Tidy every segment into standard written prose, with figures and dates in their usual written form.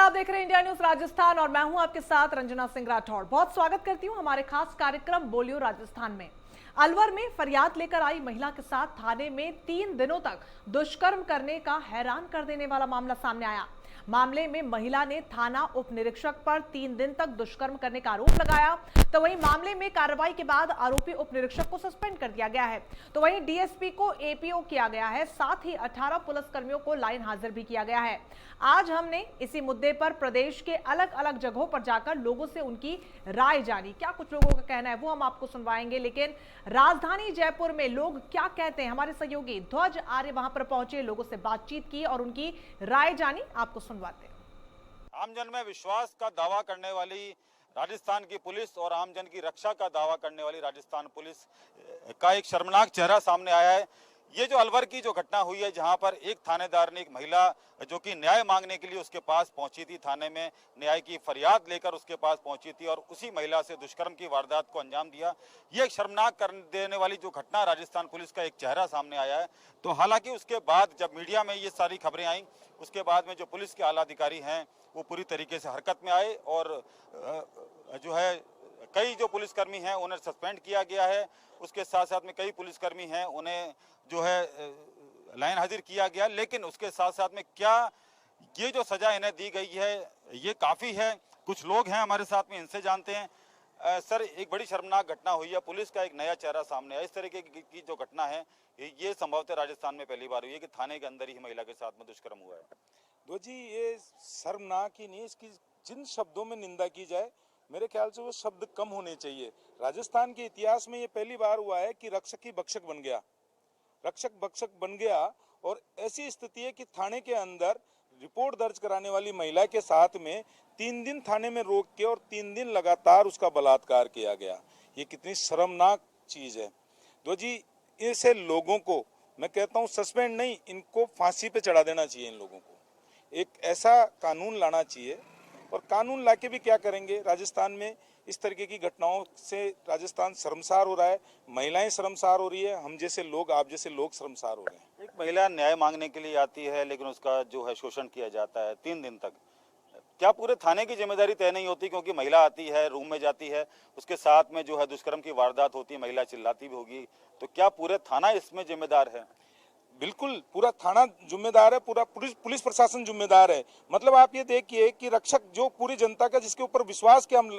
आप देख रहे हैं इंडिया न्यूज राजस्थान और मैं हूं आपके साथ रंजना सिंह राठौड़। बहुत स्वागत करती हूं हमारे खास कार्यक्रम बोलियो राजस्थान में। अलवर में फरियाद लेकर आई महिला के साथ थाने में 3 दिनों तक दुष्कर्म करने का हैरान कर देने वाला मामला सामने आया। मामले में महिला ने थाना उप निरीक्षक पर 3 दिन तक दुष्कर्म करने का आरोप लगाया। तो वहीं मामले में कार्रवाई के बाद आरोपी उप निरीक्षक को सस्पेंड कर दिया गया है। तो वहीं डीएसपी को एपीओ किया गया है। साथ ही 18 पुलिसकर्मियों को लाइन हाजिर भी किया गया है। आज हमने इसी मुद्दे पर प्रदेश के अलग अलग जगहों पर जाकर लोगों से उनकी राय जानी। क्या कुछ लोगों का कहना है वो हम आपको सुनवाएंगे, लेकिन राजधानी जयपुर में लोग क्या कहते हैं, हमारे सहयोगी ध्वज आर्य वहां पर पहुंचे, लोगों से बातचीत की और उनकी राय जानी। आपको सुनवाते हैं। आमजन में विश्वास का दावा करने वाली राजस्थान की पुलिस और आमजन की रक्षा का दावा करने वाली राजस्थान पुलिस का एक शर्मनाक चेहरा सामने आया है। ये जो अलवर की जो घटना हुई है, जहां पर एक थानेदार ने एक महिला जो कि न्याय मांगने के लिए उसके पास पहुंची थी, थाने में न्याय की फरियाद लेकर उसके पास पहुंची थी और उसी महिला से दुष्कर्म की वारदात को अंजाम दिया। ये एक शर्मनाक कर देने वाली जो घटना राजस्थान पुलिस का एक चेहरा सामने आया है। तो हालांकि उसके बाद जब मीडिया में ये सारी खबरें आई, उसके बाद में जो पुलिस के आला अधिकारी हैं वो पूरी तरीके से हरकत में आए और जो है कई जो पुलिसकर्मी हैं उन्हें सस्पेंड किया गया है। उसके साथ साथ में कई पुलिसकर्मी हैं उन्हें जो है लाइन हाजिर किया गया। लेकिन उसके साथ साथ में क्या ये जो सजा इन्हें दी गई है ये काफ़ी है? कुछ लोग हैं हमारे साथ में, इनसे जानते हैं। सर, एक बड़ी शर्मनाक घटना हुई है, पुलिस का एक नया चेहरा सामने आया। इस तरीके की जो घटना है ये संभवतः राजस्थान में पहली बार हुई है कि थाने के अंदर ही महिला के साथ में दुष्कर्म हुआ है। दो जी, ये शर्मनाक ही नहीं, इसकी जिन शब्दों में निंदा की जाए मेरे ख्याल से वो शब्द कम होने चाहिए। राजस्थान के इतिहास में ये पहली बार हुआ है कि रक्षक ही भक्षक बन गया, रक्षक भक्षक बन गया। और ऐसी स्थिति है कि थाने के अंदर रिपोर्ट दर्ज कराने वाली महिला के साथ में 3 दिन थाने में रोक के और 3 दिन लगातार उसका बलात्कार किया गया। ये कितनी शर्मनाक चीज है। दो जी, ऐसे लोगों को मैं कहता हूँ सस्पेंड नहीं, इनको फांसी पे चढ़ा देना चाहिए। इन लोगों को एक ऐसा कानून लाना चाहिए। और कानून लाके भी क्या करेंगे? राजस्थान में इस तरीके की घटनाओं से राजस्थान शर्मसार हो रहा है, महिलाएं शर्मसार हो रही है, हम जैसे लोग, आप जैसे लोग शर्मसार हो रहे हैं। एक महिला न्याय मांगने के लिए आती है लेकिन उसका जो है शोषण किया जाता है 3 दिन तक। क्या पूरे थाने की जिम्मेदारी तय नहीं होती? क्योंकि महिला आती है, रूम में जाती है, उसके साथ में जो है दुष्कर्म की वारदात होती है, महिला चिल्लाती भी होगी, तो क्या पूरे थाना इसमें जिम्मेदार है? बिल्कुल, पूरा थाना जिम्मेदार है, पूरा पुलिस प्रशासन जिम्मेदार है। मतलब आप ये देखिए कि रक्षक जो पूरी जनता का, जिसके ऊपर विश्वास के हम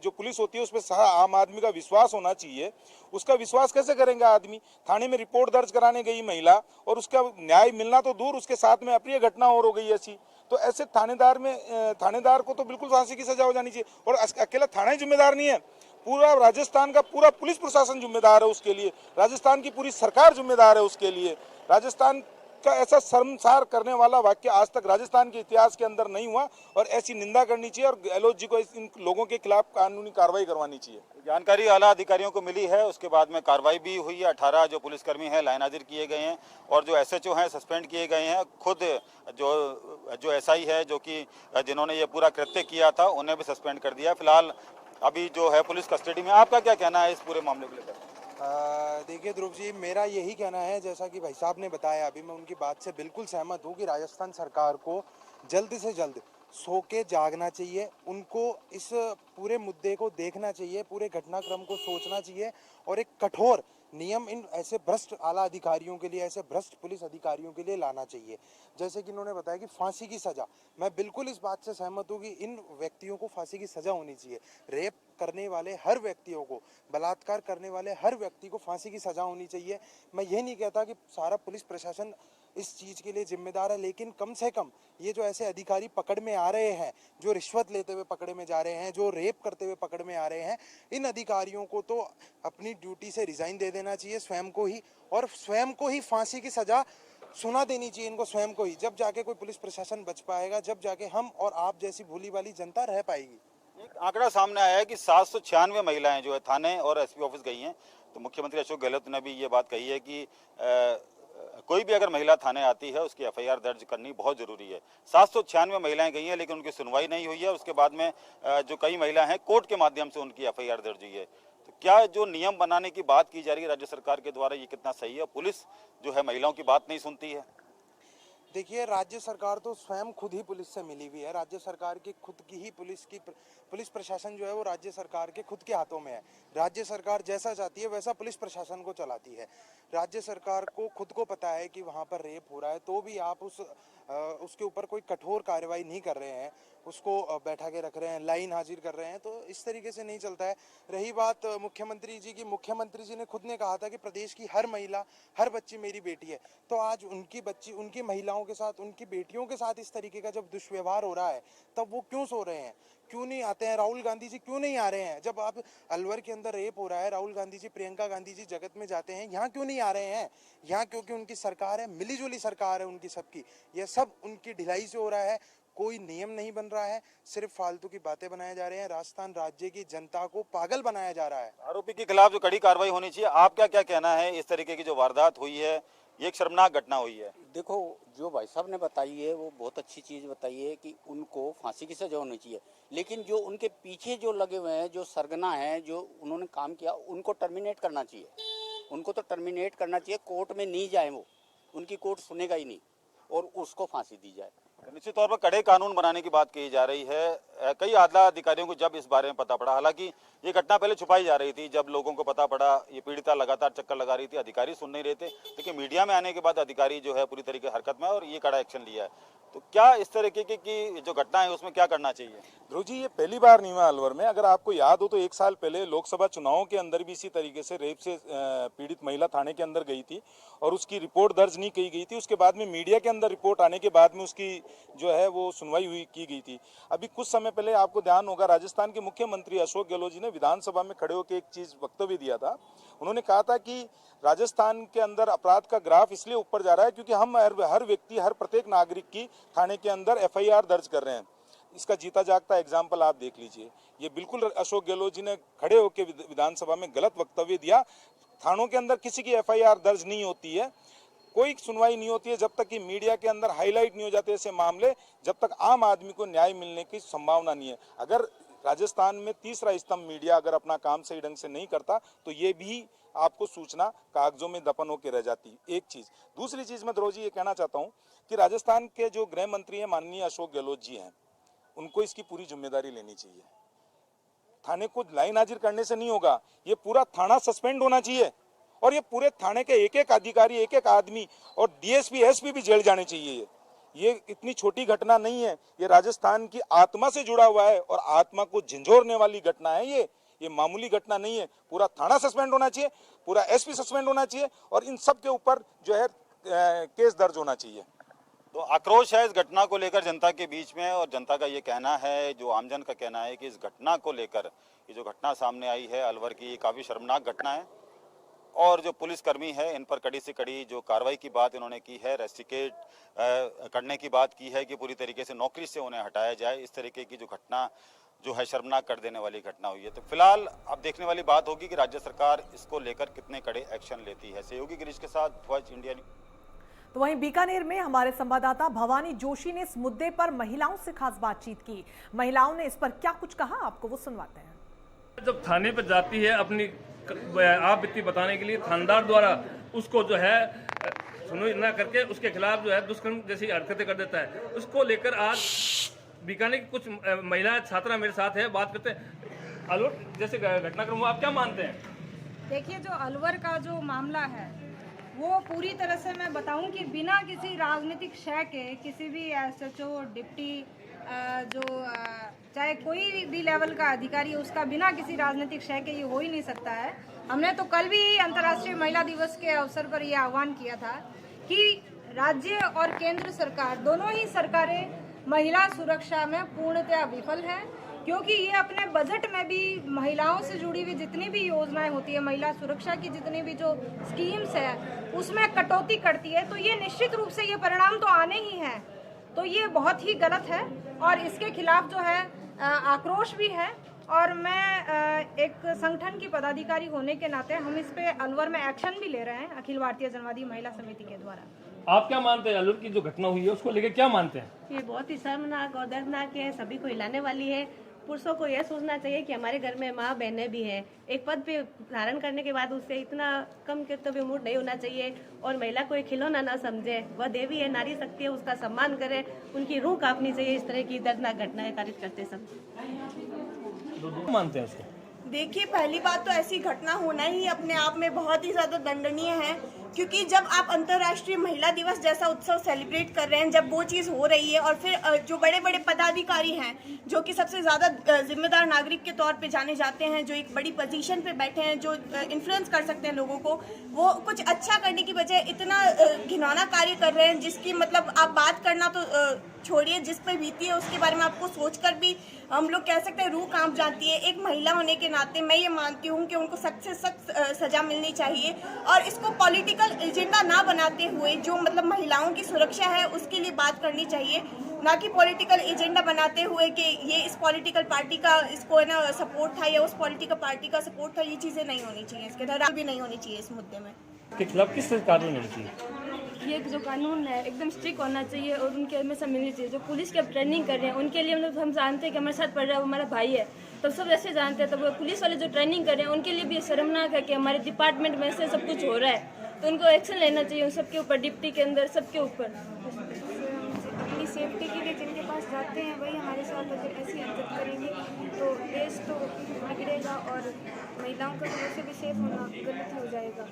जो पुलिस होती है उस पर आम आदमी का विश्वास होना चाहिए, उसका विश्वास कैसे करेंगे आदमी? थाने में रिपोर्ट दर्ज कराने गई महिला और उसका न्याय मिलना तो दूर, उसके साथ में अप्रिय घटना और हो गई ऐसी। तो ऐसे थानेदार को तो बिल्कुल फांसी की सजा हो जानी चाहिए। और अकेला थाना ही जिम्मेदार नहीं है, पूरा राजस्थान का पूरा पुलिस प्रशासन जिम्मेदार है उसके लिए, राजस्थान की पूरी सरकार जिम्मेदार है उसके लिए। राजस्थान का ऐसा शर्मसार करने वाला वाक्य आज तक राजस्थान के इतिहास के अंदर नहीं हुआ और ऐसी निंदा करनी चाहिए और गहलोत जी को इन लोगों के खिलाफ कानूनी कार्रवाई करवानी चाहिए। जानकारी आला अधिकारियों को मिली है, उसके बाद में कार्रवाई भी हुई है। 18 जो पुलिसकर्मी हैं लाइन हाजिर किए गए हैं और जो एसएचओ हैं सस्पेंड किए गए हैं। खुद जो एसआई है जो कि जिन्होंने ये पूरा कृत्य किया था उन्हें भी सस्पेंड कर दिया। फिलहाल अभी जो है पुलिस कस्टडी में। आपका क्या कहना है इस पूरे मामले को लेकर? देखिए ध्रुव जी, मेरा यही कहना है, जैसा कि भाई साहब ने बताया, अभी मैं उनकी बात से बिल्कुल सहमत हूँ कि राजस्थान सरकार को जल्द से जल्द सो के जागना चाहिए। उनको इस पूरे मुद्दे को देखना चाहिए, पूरे घटनाक्रम को सोचना चाहिए और एक कठोर नियम इन ऐसे भ्रष्ट आला अधिकारियों के लिए, ऐसे भ्रष्ट पुलिस अधिकारियों के लिए लाना चाहिए। जैसे कि इन्होंने बताया कि फांसी की सजा, मैं बिल्कुल इस बात से सहमत हूँ कि इन व्यक्तियों को फांसी की सजा होनी चाहिए। रेप करने वाले हर व्यक्तियों को, बलात्कार करने वाले हर व्यक्ति को फांसी की सजा होनी चाहिए। मैं ये नहीं कहता कि सारा पुलिस प्रशासन इस चीज़ के लिए जिम्मेदार है, लेकिन कम से कम ये जो ऐसे अधिकारी पकड़ में आ रहे हैं, जो रिश्वत लेते हुए पकड़े में जा रहे हैं, जो रेप करते हुए पकड़ में आ रहे हैं, इन अधिकारियों को तो अपनी ड्यूटी से रिजाइन दे देना चाहिए स्वयं को ही, और स्वयं को ही फांसी की सजा सुना देनी चाहिए इनको स्वयं को ही। जब जाके कोई पुलिस प्रशासन बच पाएगा, जब जाके हम और आप जैसी भोली भाली जनता रह पाएगी। एक आंकड़ा सामने आया है कि 796 महिलाएं जो है थाने और एसपी ऑफिस गई हैं। तो मुख्यमंत्री अशोक गहलोत ने भी ये बात कही है कि कोई भी अगर महिला थाने आती है उसकी एफआईआर दर्ज करनी बहुत जरूरी है। 796 महिलाएं गई हैं लेकिन उनकी सुनवाई नहीं हुई है। उसके बाद में जो कई महिला हैं कोर्ट के माध्यम से उनकी एफआईआर दर्ज हुई है। तो क्या जो नियम बनाने की बात की जा रही है राज्य सरकार के द्वारा, ये कितना सही है? पुलिस जो है महिलाओं की बात नहीं सुनती है। देखिए, राज्य सरकार तो स्वयं खुद ही पुलिस से मिली हुई है। राज्य सरकार की खुद की ही पुलिस प्रशासन जो है वो राज्य सरकार के खुद के हाथों में है। राज्य सरकार जैसा चाहती है वैसा पुलिस प्रशासन को चलाती है। राज्य सरकार को खुद को पता है कि वहाँ पर रेप हो रहा है, तो भी आप उसके ऊपर कोई कठोर कार्रवाई नहीं कर रहे हैं, उसको बैठा के रख रहे हैं, लाइन हाजिर कर रहे हैं, तो इस तरीके से नहीं चलता है। रही बात मुख्यमंत्री जी की, मुख्यमंत्री जी ने खुद ने कहा था कि प्रदेश की हर महिला, हर बच्ची मेरी बेटी है। तो आज उनकी बच्ची, उनकी महिलाओं के साथ, उनकी बेटियों के साथ इस तरीके का जब दुष्व्यवहार हो रहा है, तब वो क्यों सो रहे हैं, क्यों नहीं आते हैं? राहुल गांधी जी क्यों नहीं आ रहे हैं? जब आप अलवर के अंदर रेप हो रहा है, राहुल गांधी जी, प्रियंका गांधी जी जगत में जाते हैं, यहाँ क्यों नहीं आ रहे हैं? यहाँ क्योंकि उनकी सरकार है, मिलीजुली सरकार है उनकी सबकी। यह सब उनकी ढिलाई से हो रहा है। कोई नियम नहीं बन रहा है, सिर्फ फालतू की बातें बनाए जा रहे हैं। राजस्थान राज्य की जनता को पागल बनाया जा रहा है। आरोपी के खिलाफ जो कड़ी कार्रवाई होनी चाहिए, आपका क्या कहना है? इस तरीके की जो वारदात हुई है, ये एक शर्मनाक घटना हुई है। देखो, जो भाई साहब ने बताई है वो बहुत अच्छी चीज़ बताई है कि उनको फांसी की सजा होनी चाहिए, लेकिन जो उनके पीछे जो लगे हुए हैं, जो सरगना है, जो उन्होंने काम किया, उनको टर्मिनेट करना चाहिए। उनको तो टर्मिनेट करना चाहिए, कोर्ट में नहीं जाए वो, उनकी कोर्ट सुनेगा ही नहीं, और उसको फांसी दी जाए। निश्चित तौर पर कड़े कानून बनाने की बात कही जा रही है। कई आला अधिकारियों को जब इस बारे में पता पड़ा, हालांकि ये घटना पहले छुपाई जा रही थी, जब लोगों को पता पड़ा, ये पीड़िता लगातार चक्कर लगा रही थी, अधिकारी सुन नहीं रहे थे, लेकिन मीडिया में आने के बाद अधिकारी जो है पूरी तरीके हरकत में और ये कड़ा एक्शन लिया है। तो क्या इस तरीके की जो घटना है उसमें क्या करना चाहिए? ध्रुव जी, ये पहली बार नहीं हुआ अलवर में। अगर आपको याद हो तो 1 साल पहले लोकसभा चुनावों के अंदर भी इसी तरीके से रेप से पीड़ित महिला थाने के अंदर गई थी और उसकी रिपोर्ट दर्ज नहीं की गई थी। उसके बाद में मीडिया के अंदर रिपोर्ट आने के बाद में उसकी जो है वो सुनवाई की गई थी। अभी कुछ समय पहले आपको ध्यान होगा, राजस्थान के मुख्यमंत्री अशोक गहलोत जी ने विधानसभा में खड़े होकर एक चीज वक्तव्य दिया था। उन्होंने कहा था कि राजस्थान के अंदर अपराध का ग्राफ इसलिए ऊपर जा रहा है क्योंकि हम हर व्यक्ति, हर प्रत्येक नागरिक की थाने के अंदर FIR दर्ज कर रहे हैं। इसका जीता जागता एग्जाम्पल आप देख लीजिए। ये बिल्कुल अशोक गहलोत जी ने खड़े होकर विधानसभा में गलत वक्तव्य दिया। थानों के अंदर किसी की FIR दर्ज नहीं होती है, कोई सुनवाई नहीं होती है जब तक कि मीडिया के अंदर हाईलाइट नहीं हो जाते ऐसे मामले, जब तक आम आदमी को न्याय मिलने की संभावना नहीं है। अगर राजस्थान में तीसरा स्तंभ मीडिया अगर अपना काम सही ढंग से नहीं करता तो ये भी आपको सूचना कागजों में दफन होकर रह जाती। एक चीज। दूसरी चीज मैं ध्रुव जी ये कहना चाहता हूँ कि राजस्थान के जो गृह मंत्री हैं माननीय अशोक गहलोत जी हैं, उनको इसकी पूरी जिम्मेदारी लेनी चाहिए। थाने को लाइन हाजिर करने से नहीं होगा, ये पूरा थाना सस्पेंड होना चाहिए और ये पूरे थाने के एक एक अधिकारी, एक एक आदमी और DSP SP भी जेल जाने चाहिए। ये इतनी छोटी घटना नहीं है, ये राजस्थान की आत्मा से जुड़ा हुआ है और आत्मा को झंझोरने वाली घटना है। ये मामूली घटना नहीं है। पूरा थाना सस्पेंड होना चाहिए, पूरा SP सस्पेंड होना चाहिए और इन सब के ऊपर जो है केस दर्ज होना चाहिए। तो आक्रोश है इस घटना को लेकर जनता के बीच में, और जनता का ये कहना है, जो आमजन का कहना है कि इस घटना को लेकर, ये जो घटना सामने आई है अलवर की, ये काफ़ी शर्मनाक घटना है और जो पुलिसकर्मी है इन पर कड़ी से कड़ी जो कार्रवाई की बात इन्होंने की है, रेस्टिकेट करने की बात की है कि पूरी तरीके से नौकरी से उन्हें हटाया जाए। इस तरीके की जो घटना जो है शर्मनाक कर देने वाली घटना हुई है। तो फिलहाल अब देखने वाली बात होगी कि राज्य सरकार इसको लेकर कितने कड़े एक्शन लेती है। सहयोगी गिरीश के साथ ध्वज, इंडिया न्यूज। तो वहीं बीकानेर में हमारे संवाददाता भवानी जोशी ने इस मुद्दे पर महिलाओं से खास बातचीत की। महिलाओं ने इस पर क्या कुछ कहा, आपको वो सुनवाते हैं। जब थाने पर जाती है अपनी आप बीती बताने के लिए, थानेदार द्वारा उसको जो है सुनवाई न करके उसके खिलाफ जो है दुष्कर्म जैसी हरकतें कर देता है। उसको लेकर आज बीकानेर की कुछ महिला छात्रा मेरे साथ है, बात करते हैं। अलवर जैसे घटनाक्रम हुआ, आप क्या मानते हैं? देखिए, जो अलवर का जो मामला है वो पूरी तरह से मैं बताऊं कि बिना किसी राजनीतिक शय के किसी भी SHO, डिप्टी जो चाहे कोई भी लेवल का अधिकारी है उसका बिना किसी राजनीतिक शय के ये हो ही नहीं सकता है। हमने तो कल भी अंतर्राष्ट्रीय महिला दिवस के अवसर पर ये आह्वान किया था कि राज्य और केंद्र सरकार, दोनों ही सरकारें महिला सुरक्षा में पूर्णतया विफल हैं, क्योंकि ये अपने बजट में भी महिलाओं से जुड़ी हुई जितनी भी योजनाएं होती है, महिला सुरक्षा की जितनी भी जो स्कीम्स है उसमें कटौती करती है। तो ये निश्चित रूप से ये परिणाम तो आने ही हैं। तो ये बहुत ही गलत है और इसके खिलाफ जो है आक्रोश भी है। और मैं एक संगठन की पदाधिकारी होने के नाते हम इस पे अलवर में एक्शन भी ले रहे हैं अखिल भारतीय जनवादी महिला समिति के द्वारा। आप क्या मानते हैं? अलवर की जो घटना हुई है उसको लेकर क्या मानते हैं? ये बहुत ही शर्मनाक और दर्दनाक है, सभी को हिलाने वाली है पुरुषों को यह सोचना चाहिए कि हमारे घर में माँ बहनें भी हैं। एक पद पे धारण करने के बाद उससे इतना कम कर्तव्य मूड नहीं होना चाहिए और महिला को एक खिलौना ना समझे। वह देवी है, नारी शक्ति है, उसका सम्मान करे, उनकी रूह कांपनी चाहिए इस तरह की दर्दनाक घटनाएं कारित करते समय। मानते हैं उसको? देखिए, पहली बात तो ऐसी घटना होना ही अपने आप में बहुत ही ज़्यादा दंडनीय है, क्योंकि जब आप अंतर्राष्ट्रीय महिला दिवस जैसा उत्सव सेलिब्रेट कर रहे हैं, जब वो चीज़ हो रही है और फिर जो बड़े बड़े पदाधिकारी हैं जो कि सबसे ज़्यादा जिम्मेदार नागरिक के तौर पे जाने जाते हैं, जो एक बड़ी पोजीशन पे बैठे हैं, जो इन्फ्लुएंस कर सकते हैं लोगों को, वो कुछ अच्छा करने की बजाय इतना घिनौना कार्य कर रहे हैं जिसकी मतलब आप बात करना तो छोड़िए, जिस पर बीती है उसके बारे में आपको सोचकर भी हम लोग कह सकते हैं रूह कांप जाती है। एक महिला होने के नाते मैं ये मानती हूँ कि उनको सख्त से सख्त सजा मिलनी चाहिए और इसको पॉलिटिकल एजेंडा ना बनाते हुए जो मतलब महिलाओं की सुरक्षा है उसके लिए बात करनी चाहिए, ना कि पॉलिटिकल एजेंडा बनाते हुए कि ये इस पॉलिटिकल पार्टी का इसको है ना सपोर्ट था या उस पॉलिटिकल पार्टी का सपोर्ट था। ये चीज़ें नहीं होनी चाहिए, इसके दौरान भी नहीं होनी चाहिए इस मुद्दे में। के खिलाफ किस तरह कानून होनी चाहिए? ये जो कानून है एकदम स्ट्रिक्ट होना चाहिए और उनके हमेशा मिलनी चाहिए। जो पुलिस की अब ट्रेनिंग कर रहे हैं उनके लिए हम जानते हैं कि हमारे साथ पढ़ रहा है वो हमारा भाई है, तो सब ऐसे जानते हैं। तो वो पुलिस वाले जो ट्रेनिंग कर रहे हैं उनके लिए भी शर्मनाक है कि हमारे डिपार्टमेंट में ऐसे सब कुछ हो रहा है, तो उनको एक्शन लेना चाहिए उन सबके ऊपर, डिप्टी के अंदर सबके ऊपर। अपनी सेफ्टी के लिए जिनके पास जाते हैं वही हमारे साथ अगर ऐसी हरकत करेंगे तो देश तो बिगड़ेगा और महिलाओं का वैसे भी सेफ होना गलत हो जाएगा।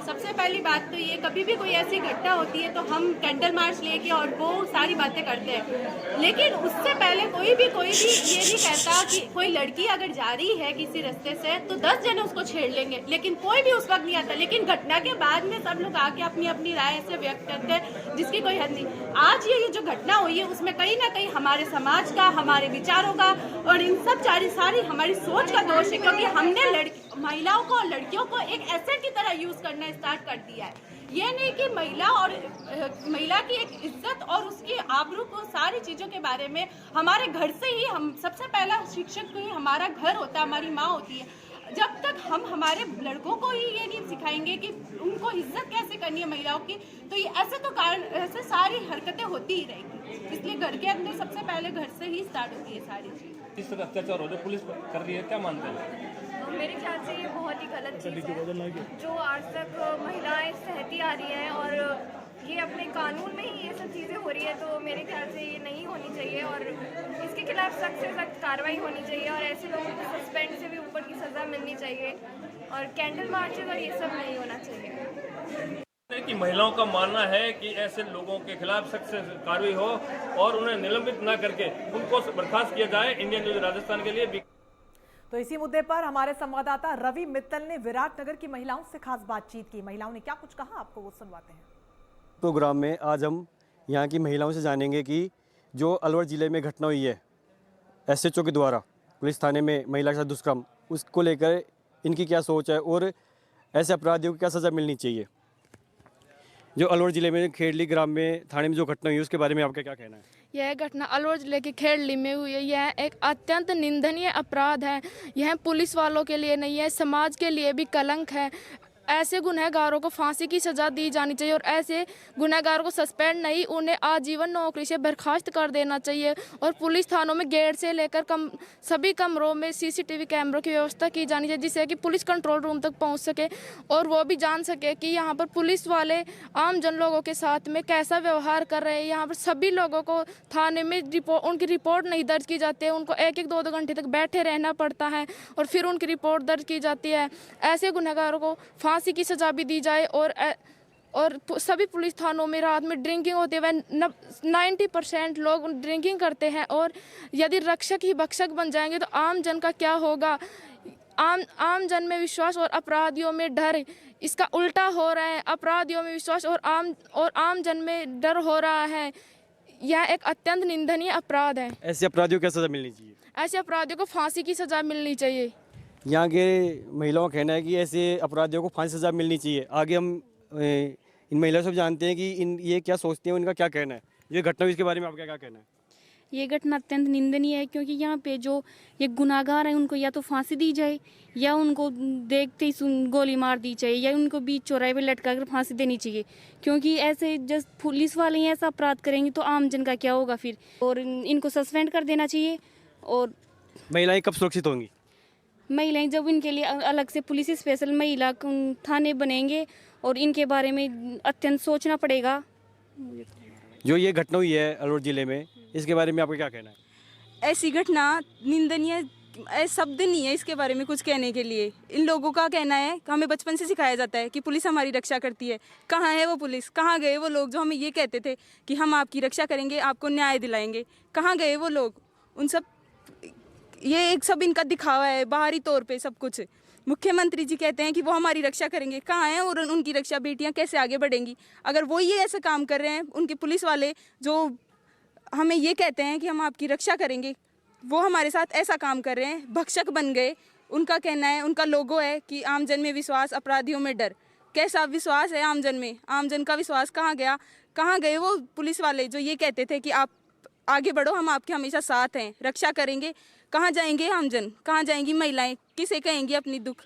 सबसे पहली बात तो ये, कभी भी कोई ऐसी घटना होती है तो हम कैंडल मार्च लेके और वो सारी बातें करते हैं, लेकिन उससे पहले कोई भी ये नहीं कहता कि कोई लड़की अगर जा रही है किसी रास्ते से तो 10 जने उसको छेड़ लेंगे, लेकिन कोई भी उस वक्त नहीं आता। लेकिन घटना के बाद में सब लोग आके अपनी अपनी राय से व्यक्त करते हैं जिसकी कोई हद नहीं। आज ये जो घटना हुई है उसमें कहीं ना कहीं हमारे समाज का, हमारे विचारों का और इन सब सारी हमारी सोच का दोष है, क्योंकि हमने महिलाओं को और लड़कियों को एक एसेट की तरह यूज करना स्टार्ट कर दिया है। ये नहीं कि महिला की एक इज्जत और उसकी आबरू को सारी चीज़ों के बारे में हमारे घर से ही, हम सबसे पहला शिक्षक तो ही हमारा घर होता है, हमारी माँ होती है। जब तक हम हमारे लड़कों को ही ये नहीं सिखाएंगे कि उनको इज्जत कैसे करनी है महिलाओं की, तो ये ऐसे सारी हरकतें होती ही रहेगी। इसलिए घर के अंदर सबसे पहले घर से ही स्टार्ट होती है सारी चीज़। इस तरह अत्याचार हो जो पुलिस कर रही है, क्या मानते हैं? मेरे ख्याल से ये बहुत ही गलत चीज़ है जो आज तक महिलाएं सहती आ रही हैं और ये अपने कानून में ही ये सब चीज़ें हो रही है, तो मेरे ख्याल से ये नहीं होनी चाहिए और इसके खिलाफ सख्त से सख्त कार्रवाई होनी चाहिए और ऐसे लोगों को सस्पेंड से भी ऊपर की सज़ा मिलनी चाहिए और कैंडल मार्चेज और ये सब नहीं होना चाहिए। कि महिलाओं का मानना है कि ऐसे लोगों के खिलाफ सख्त से कार्रवाई हो और उन्हें निलंबित न करके उनको बर्खास्त किया जाए। इंडियन न्यूज राजस्थान के लिए। तो इसी मुद्दे पर हमारे संवाददाता रवि मित्तल ने विराटनगर की महिलाओं से खास बातचीत की। महिलाओं ने क्या कुछ कहा, आपको वो सुनवाते हैं। प्रोग्राम में आज हम यहाँ की महिलाओं से जानेंगे कि जो अलवर ज़िले में घटना हुई है SHO के द्वारा पुलिस थाने में महिला के साथ दुष्कर्म, उसको लेकर इनकी क्या सोच है और ऐसे अपराधियों को क्या सज़ा मिलनी चाहिए। जो अलवर ज़िले में खेड़ली ग्राम में थाने में जो घटना हुई उसके बारे में आपका क्या कहना है? यह घटना अलवर जिले के खेड़ली में हुई है। यह एक अत्यंत निंदनीय अपराध है। यह पुलिस वालों के लिए नहीं है, समाज के लिए भी कलंक है। ऐसे गुनहगारों को फांसी की सज़ा दी जानी चाहिए और ऐसे गुनहगारों को सस्पेंड नहीं, उन्हें आजीवन नौकरी से बर्खास्त कर देना चाहिए और पुलिस थानों में गेट से लेकर सभी कमरों में CCTV कैमरों की व्यवस्था की जानी चाहिए, जिससे कि पुलिस कंट्रोल रूम तक पहुंच सके और वो भी जान सके कि यहाँ पर पुलिस वाले आम जन लोगों के साथ में कैसा व्यवहार कर रहे हैं। यहाँ पर सभी लोगों को थाने में उनकी रिपोर्ट नहीं दर्ज की जाती है, उनको 1-1, 2-2 घंटे तक बैठे रहना पड़ता है और फिर उनकी रिपोर्ट दर्ज की जाती है। ऐसे गुनहगारों को फांसी की सजा भी दी जाए और सभी पुलिस थानों में रात में ड्रिंकिंग होती है। 90% लोग ड्रिंकिंग करते हैं और यदि रक्षक ही भक्षक बन जाएंगे तो आम जन का क्या होगा। आम जन में विश्वास और अपराधियों में डर, इसका उल्टा हो रहा है। अपराधियों में विश्वास और आम जन में डर हो रहा है। यह एक अत्यंत निंदनीय अपराध है। ऐसे अपराधियों को क्या सज़ा मिलनी चाहिए? ऐसे अपराधियों को फांसी की सज़ा मिलनी चाहिए। यहाँ के महिलाओं का कहना है कि ऐसे अपराधियों को फांसी सज़ा मिलनी चाहिए। आगे हम इन महिलाओं से जानते हैं कि ये क्या सोचती हैं, उनका क्या कहना है। ये घटना हुई इसके बारे में आपका क्या कहना है? ये घटना अत्यंत निंदनीय है, क्योंकि यहाँ पे जो ये गुनाहगार हैं उनको या तो फांसी दी जाए या उनको देखते ही गोली मार दी जाए या उनको बीच चौराहे पे लटका कर फांसी देनी चाहिए। क्योंकि ऐसे जब पुलिस वाले ही ऐसा अपराध करेंगे तो आम जन का क्या होगा फिर। और इनको सस्पेंड कर देना चाहिए। और महिलाएं कब सुरक्षित होंगी? महिलाएं जब इनके लिए अलग से पुलिस स्पेशल महिला थाने बनेंगे और इनके बारे में अत्यंत सोचना पड़ेगा। जो ये घटना हुई है अलवर जिले में, इसके बारे में आपका क्या कहना है? ऐसी घटना निंदनीय शब्द नहीं है इसके बारे में कुछ कहने के लिए। इन लोगों का कहना है, हमें बचपन से सिखाया जाता है कि पुलिस हमारी रक्षा करती है। कहाँ है वो पुलिस? कहाँ गए वो लोग जो हमें ये कहते थे कि हम आपकी रक्षा करेंगे, आपको न्याय दिलाएंगे? कहाँ गए वो लोग? उन सब ये एक सब इनका दिखावा है बाहरी तौर पे सब कुछ। मुख्यमंत्री जी कहते हैं कि वो हमारी रक्षा करेंगे, कहाँ हैं? और उनकी रक्षा बेटियां कैसे आगे बढ़ेंगी अगर वो ये ऐसे काम कर रहे हैं? उनके पुलिस वाले जो हमें ये कहते हैं कि हम आपकी रक्षा करेंगे, वो हमारे साथ ऐसा काम कर रहे हैं, भक्षक बन गए। उनका कहना है, उनका लोगो है कि आमजन में विश्वास, अपराधियों में डर। कैसा विश्वास है आमजन में? आमजन का विश्वास कहाँ गया? कहाँ गए वो पुलिस वाले जो ये कहते थे कि आप आगे बढ़ो, हम आपके हमेशा साथ हैं, रक्षा करेंगे? कहाँ जाएंगे आमजन? कहाँ जाएंगी महिलाएं? किसे कहेंगी अपनी दुख?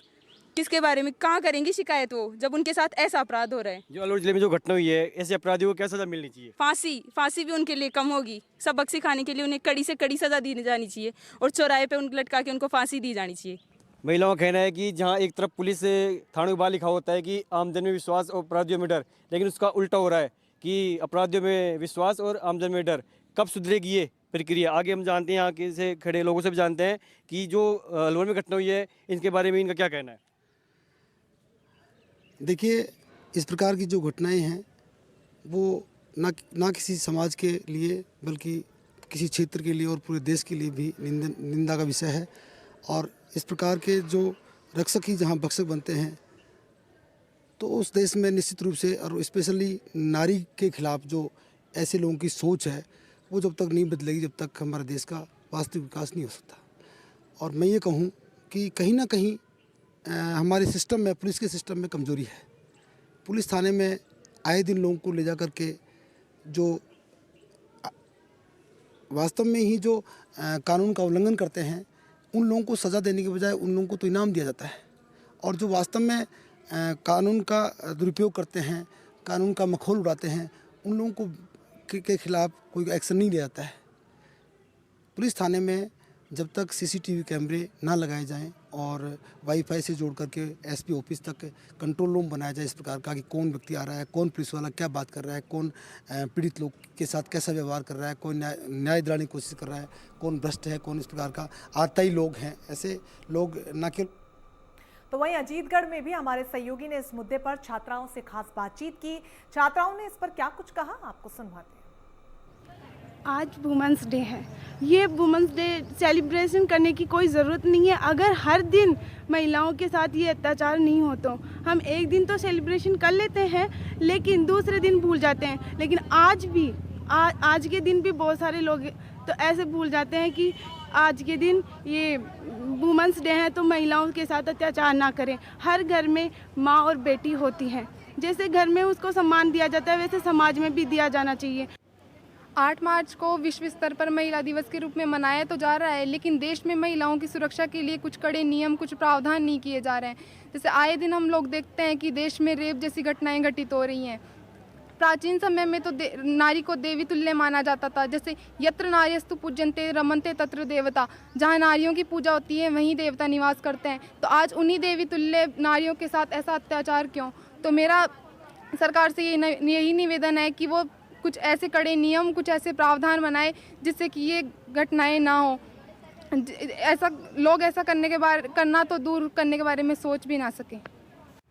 किसके बारे में कहाँ करेंगी शिकायत वो, जब उनके साथ ऐसा अपराध हो रहा है? जो अलवर जिले में जो घटना हुई है, ऐसे अपराधियों को क्या सजा मिलनी चाहिए? फांसी भी उनके लिए कम होगी। सबक सिखाने के लिए उन्हें कड़ी से कड़ी सजा दी जानी चाहिए और चौराहे पे उनको लटका के उनको फांसी दी जानी चाहिए। महिलाओं का कहना है कि जहां एक तरफ पुलिस थानों के बाहर लिखा होता है कि आमजन में विश्वास और अपराधियों में डर, लेकिन उसका उल्टा हो रहा है कि अपराधियों में विश्वास और आमजन में डर। कब सुधरेगी ये प्रक्रिया? आगे हम जानते हैं, यहाँ के से खड़े लोगों से भी जानते हैं कि जो अलवर में घटना हुई है, इनके बारे में इनका क्या कहना है? देखिए, इस प्रकार की जो घटनाएं हैं वो ना किसी समाज के लिए बल्कि किसी क्षेत्र के लिए और पूरे देश के लिए भी निंदा का विषय है। और इस प्रकार के जो रक्षक ही जहां भक्षक बनते हैं तो उस देश में निश्चित रूप से, और स्पेशली नारी के खिलाफ जो ऐसे लोगों की सोच है, वो जब तक नहीं बदलेगी, जब तक हमारे देश का वास्तविक विकास नहीं हो सकता। और मैं ये कहूँ कि कहीं ना कहीं हमारे सिस्टम में, पुलिस के सिस्टम में कमजोरी है। पुलिस थाने में आए दिन लोगों को ले जा कर के जो वास्तव में ही जो कानून का उल्लंघन करते हैं, उन लोगों को सज़ा देने के बजाय उन लोगों को तो इनाम दिया जाता है। और जो वास्तव में कानून का दुरुपयोग करते हैं, कानून का मखौल उड़ाते हैं, उन लोगों को के खिलाफ कोई एक्शन नहीं लिया जाता है। पुलिस थाने में जब तक सीसीटीवी कैमरे ना लगाए जाएं और वाईफाई से जोड़ करके एसपी ऑफिस तक कंट्रोल रूम बनाया जाए इस प्रकार का कि कौन व्यक्ति आ रहा है, कौन पुलिस वाला क्या बात कर रहा है, कौन पीड़ित लोग के साथ कैसा व्यवहार कर रहा है, कौन न्याय दिलाने की कोशिश कर रहा है, कौन भ्रष्ट है, कौन इस प्रकार का आताई लोग हैं, ऐसे लोग ना केवल। तो वहीं अजीतगढ़ में भी हमारे सहयोगी ने इस मुद्दे पर छात्राओं से खास बातचीत की। छात्राओं ने इस पर क्या कुछ कहा, आपको सुनवाते हैं। आज वुमेंस डे है। ये वुमेंस डे सेलिब्रेशन करने की कोई ज़रूरत नहीं है। अगर हर दिन महिलाओं के साथ ये अत्याचार नहीं हो तो हम एक दिन तो सेलिब्रेशन कर लेते हैं, लेकिन दूसरे दिन भूल जाते हैं। लेकिन आज भी आज के दिन भी बहुत सारे लोग तो ऐसे भूल जाते हैं कि आज के दिन ये वुमेंस डे है तो महिलाओं के साथ अत्याचार ना करें। हर घर में माँ और बेटी होती है, जैसे घर में उसको सम्मान दिया जाता है वैसे समाज में भी दिया जाना चाहिए। 8 मार्च को विश्व स्तर पर महिला दिवस के रूप में मनाया तो जा रहा है, लेकिन देश में महिलाओं की सुरक्षा के लिए कुछ कड़े नियम, कुछ प्रावधान नहीं किए जा रहे हैं। जैसे आए दिन हम लोग देखते हैं कि देश में रेप जैसी घटनाएं घटित हो रही हैं। प्राचीन समय में तो नारी को देवी तुल्य माना जाता था। जैसे यत्र नार्यस्तु पूज्यन्ते रमन्ते तत्र देवता, जहाँ नारियों की पूजा होती है वहीं देवता निवास करते हैं। तो आज उन्हीं देवी तुल्य नारियों के साथ ऐसा अत्याचार क्यों? तो मेरा सरकार से यही निवेदन है कि वो कुछ ऐसे कड़े नियम, कुछ ऐसे प्रावधान बनाए जिससे कि ये घटनाएं ना हो। ऐसा लोग ऐसा करना तो दूर करने के बारे में सोच भी ना सकें।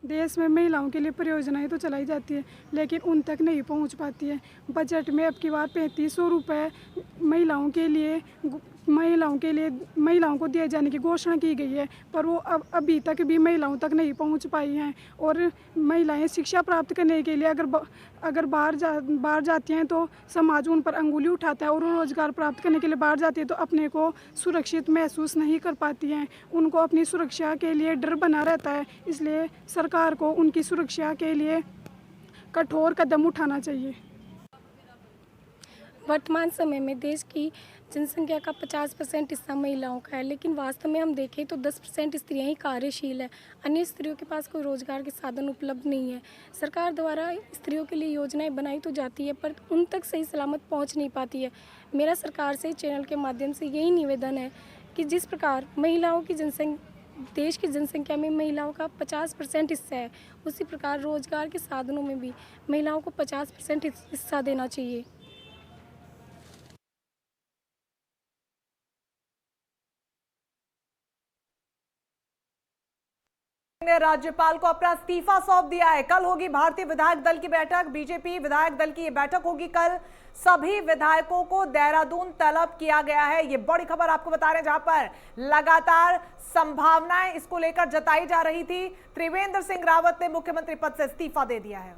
देश में महिलाओं के लिए परियोजनाएं तो चलाई जाती है, लेकिन उन तक नहीं पहुंच पाती है। बजट में अब की बार 3500 रुपये महिलाओं को दिए जाने की घोषणा की गई है, पर वो अभी तक भी महिलाओं तक नहीं पहुंच पाई हैं। और महिलाएं शिक्षा प्राप्त करने के लिए अगर बाहर जाती हैं तो समाज उन पर अंगुली उठाता है, और रोज़गार प्राप्त करने के लिए बाहर जाती है तो अपने को सुरक्षित महसूस नहीं कर पाती हैं। उनको अपनी सुरक्षा के लिए डर बना रहता है, इसलिए सरकार को उनकी सुरक्षा के लिए कठोर कदम उठाना चाहिए। वर्तमान समय में देश की जनसंख्या का 50% हिस्सा महिलाओं का है, लेकिन वास्तव में हम देखें तो 10% स्त्रियां ही कार्यशील है। अन्य स्त्रियों के पास कोई रोजगार के साधन उपलब्ध नहीं है। सरकार द्वारा स्त्रियों के लिए योजनाएं बनाई तो जाती है, पर उन तक सही सलामत पहुंच नहीं पाती है। मेरा सरकार से चैनल के माध्यम से यही निवेदन है कि जिस प्रकार महिलाओं की देश की जनसंख्या में महिलाओं का 50% हिस्सा है, उसी प्रकार रोजगार के साधनों में भी महिलाओं को 50% हिस्सा देना चाहिए। ने राज्यपाल को अपना इस्तीफा सौंप दिया है। कल होगी भारतीय विधायक दल की बैठक। बीजेपी विधायक दल की ये बैठक होगी कल। सभी विधायकों को देहरादून तलब किया गया है। ये बड़ी खबर आपको बता रहे हैं, जहां पर लगातार संभावनाएं इसको लेकर जताई जा रही थी। त्रिवेंद्र सिंह रावत ने मुख्यमंत्री पद से इस्तीफा दे दिया है।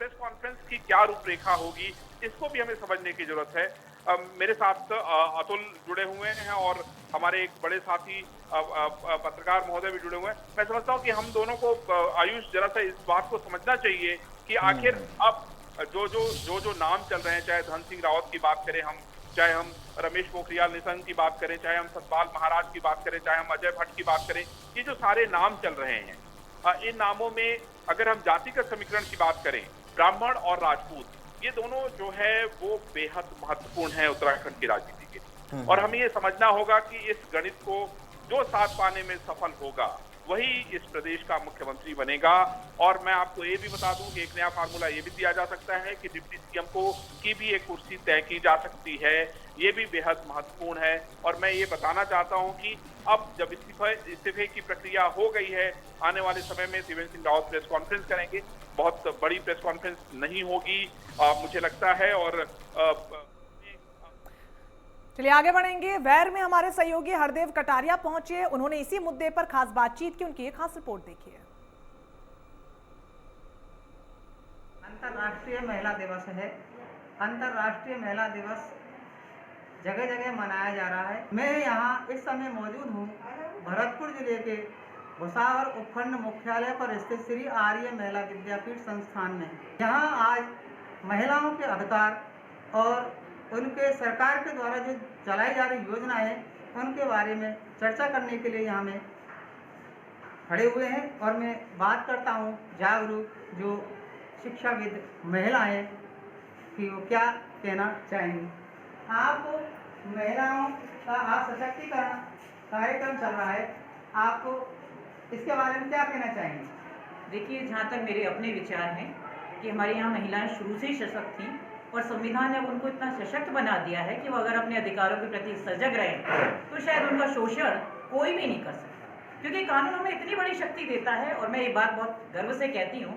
प्रेस कॉन्फ्रेंस की क्या रूपरेखा होगी, इसको भी हमें समझने की जरूरत है। मेरे साथ अतुल जुड़े हुए हैं और हमारे एक बड़े साथी पत्रकार महोदय भी जुड़े हुए हैं। मैं समझता हूं कि हम दोनों को, आयुष, जरा सा इस बात को समझना चाहिए कि आखिर अब जो नाम चल रहे हैं, चाहे धन सिंह रावत की बात करें हम, चाहे हम रमेश पोखरियाल निशंक की बात करें, चाहे हम सतपाल महाराज की बात करें, चाहे हम अजय भट्ट की बात करें, ये जो सारे नाम चल रहे हैं, इन नामों में अगर हम जातिगत समीकरण की बात करें, ब्राह्मण और राजपूत, ये दोनों जो है वो बेहद महत्वपूर्ण है उत्तराखंड की राजनीति के। और हमें ये समझना होगा कि इस गणित को जो साथ पाने में सफल होगा वही इस प्रदेश का मुख्यमंत्री बनेगा। और मैं आपको ये भी बता दूं कि एक नया फार्मूला ये भी दिया जा सकता है कि डिप्टी सीएम की भी एक कुर्सी तय की जा सकती है। ये भी बेहद महत्वपूर्ण है। और मैं ये बताना चाहता हूं कि अब जब इस्तीफे की प्रक्रिया हो गई है, आने वाले समय में त्रिवेंद्र सिंह रावत प्रेस कॉन्फ्रेंस करेंगे। बहुत बड़ी प्रेस कॉन्फ्रेंस नहीं होगी मुझे लगता है। और चलिए आगे बढ़ेंगे। वैर में हमारे सहयोगी हरदेव कटारिया पहुंचे, उन्होंने इसी मुद्दे पर खास बातचीत की। उनकी एक खास रिपोर्ट देखिए। अंतर्राष्ट्रीय महिला दिवस है। अंतर्राष्ट्रीय महिला दिवस जगह जगह मनाया जा रहा है। मैं यहाँ इस समय मौजूद हूँ भरतपुर जिले के भुसावर उपखंड मुख्यालय पर स्थित श्री आर्य महिला विद्यापीठ संस्थान में। यहाँ आज महिलाओं के अधिकार और उनके सरकार के द्वारा जो चलाई जा रही योजना है उनके बारे में चर्चा करने के लिए यहाँ में खड़े हुए हैं। और मैं बात करता हूँ जागरूक जो शिक्षाविद महिलाएं कि वो क्या कहना चाहेंगी। आप महिलाओं का आप सशक्तिकरण कार्यक्रम चल रहा है, आप इसके बारे में क्या कहना चाहेंगे? देखिए, जहाँ तक मेरे अपने विचार हैं कि हमारे यहाँ महिलाएं शुरू से ही सशक्त थीं और संविधान ने उनको इतना सशक्त बना दिया है कि वो अगर अपने अधिकारों के प्रति सजग रहें तो शायद उनका शोषण कोई भी नहीं कर सकता, क्योंकि कानून हमें इतनी बड़ी शक्ति देता है। और मैं ये बात बहुत गर्व से कहती हूँ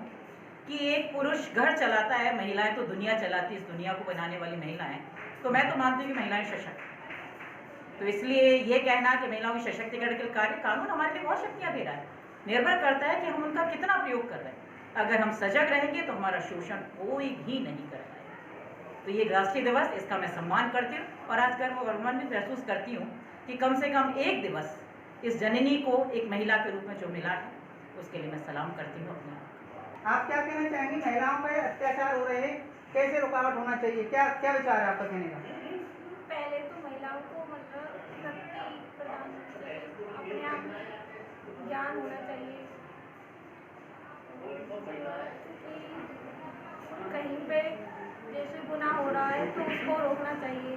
कि एक पुरुष घर चलाता है, महिलाएं तो दुनिया चलाती है, इस दुनिया को बनाने वाली महिलाएं। तो मैं तो मानती हूँ कि महिलाएं सशक्त हैं। तो इसलिए ये कहना कि महिलाओं की सशक्तिकरण के कार्य कानून हमारे लिए बहुत शक्तियाँ दे रहा है, निर्भर करता है कि हम उनका कितना प्रयोग कर रहे हैं। अगर हम सजग रहेंगे तो हमारा शोषण कोई भी नहीं कर पाएगा। तो ये राष्ट्रीय दिवस, इसका मैं सम्मान करती हूँ और आज गर्वान्वित महसूस करती हूँ कि कम से कम एक दिवस इस जननी को एक महिला के रूप में जो मिला है उसके लिए मैं सलाम करती हूँ अपने आप क्या कहना चाहेंगे? महिलाओं पर अत्याचार हो रहे हैं, कैसे रुकावट होना चाहिए, क्या क्या विचार है आपका कहने का? पहले तो महिलाओं को मतलब शक्ति प्रदान अपने आप में ज्ञान होना चाहिए। कहीं पे जैसे गुनाह हो रहा है तो उसको रोकना चाहिए।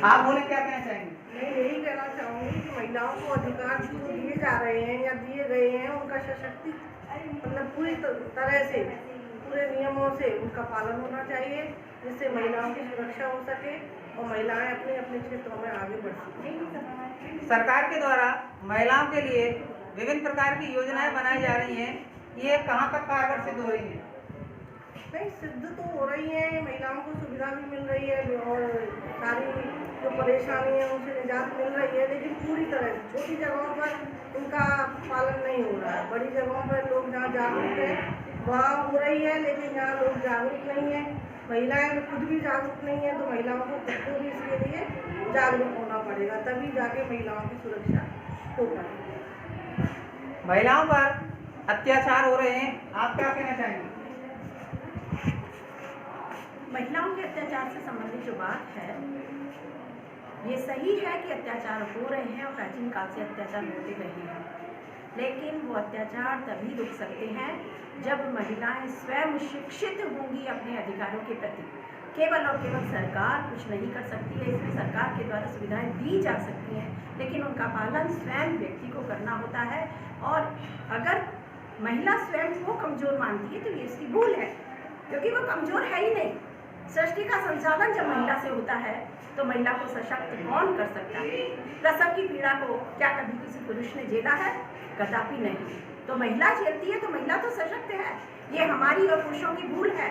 आप बोले क्या कहना चाहेंगे? मैं यही कहना चाहूँगी कि महिलाओं को अधिकार जो दिए जा रहे हैं या दिए गए हैं उनका सशक्ति मतलब पूरी तरह से पूरे नियमों से उनका पालन होना चाहिए, जिससे महिलाओं की सुरक्षा हो सके और महिलाएं अपने अपने क्षेत्रों में आगे बढ़ सकें। सरकार के द्वारा महिलाओं के लिए विभिन्न प्रकार की योजनाएं बनाई जा रही हैं, ये कहाँ तक कारगर सिद्ध हो रही हैं? नहीं, सिद्ध तो हो रही है, महिलाओं को सुविधा भी मिल रही है और सारी जो परेशानी है उनसे निजात मिल रही है, लेकिन पूरी तरह से छोटी जगहों पर उनका पालन नहीं हो रहा है। बड़ी जगहों पर लोग जहाँ जागरूक है वहाँ हो रही है, लेकिन जहाँ लोग जागरूक नहीं है, महिलाएं खुद भी जागरूक नहीं है, तो महिलाओं को खुद को भी इसके लिए जागरूक होना पड़ेगा, तभी जाके महिलाओं की सुरक्षा हो पाएगी। महिलाओं पर अत्याचार हो रहे हैं, आप क्या कहना चाहेंगे? महिलाओं के अत्याचार से संबंधित जो बात है, ये सही है कि अत्याचार हो रहे हैं और प्राचीन काल से अत्याचार होते रहे हैं, लेकिन वो अत्याचार तभी रुक सकते हैं जब महिलाएं स्वयं शिक्षित होंगी अपने अधिकारों के प्रति। केवल और केवल सरकार कुछ नहीं कर सकती है, इसमें सरकार के द्वारा सुविधाएं दी जा सकती हैं, लेकिन उनका पालन स्वयं व्यक्ति को करना होता है। और अगर महिला स्वयं को कमज़ोर मानती है तो ये इसकी भूल है, क्योंकि वो कमज़ोर है ही नहीं। सृष्टि का संचालन जब महिला से होता है तो महिला को सशक्त कौन कर सकता है? प्रसव की पीड़ा को क्या कभी किसी पुरुष ने झेला है? कदापि नहीं। तो महिला झेलती है तो महिला तो सशक्त है। ये हमारी और पुरुषों की भूल है,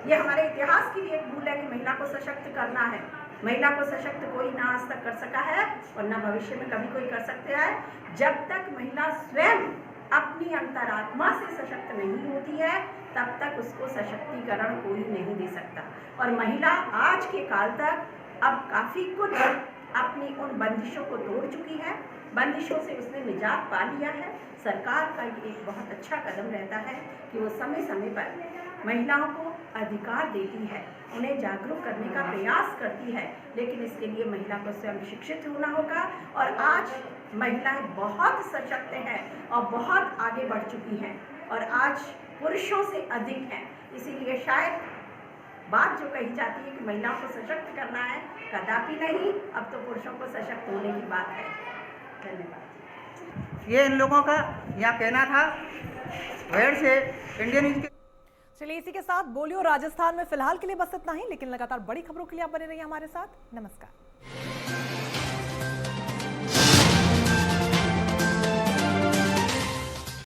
ये हमारे इतिहास की भी एक भूल है कि महिला को सशक्त करना है। महिला को सशक्त कोई ना आज तक कर सका है और ना भविष्य में कभी कोई कर सकते हैं। जब तक महिला स्वयं अपनी अंतरात्मा से सशक्त नहीं होती है तब तक उसको सशक्तिकरण कोई नहीं दे सकता। और महिला आज के काल तक अब काफ़ी कुछ अपनी उन बंदिशों को तोड़ चुकी है, बंदिशों से उसने निजात पा लिया है। सरकार का ये एक बहुत अच्छा कदम रहता है कि वो समय समय पर महिलाओं को अधिकार देती है, उन्हें जागरूक करने का प्रयास करती है, लेकिन इसके लिए महिला को स्वयं शिक्षित होना होगा। और आज महिलाएं बहुत सशक्त हैं और बहुत आगे बढ़ चुकी हैं और आज पुरुषों से अधिक हैं। इसीलिए शायद बात जो कही जाती है कि महिलाओं को सशक्त करना है, कदापि नहीं। अब तो पुरुषों को सशक्त होने की बात है। धन्यवाद। ये इन लोगों का यहाँ कहना था। वेड़ से इंडियन न्यूज के चलिए इसी के साथ बोलियो राजस्थान में फिलहाल के लिए बस इतना ही, लेकिन लगातार बड़ी खबरों के लिए आप बने रहिए हमारे साथ। नमस्कार।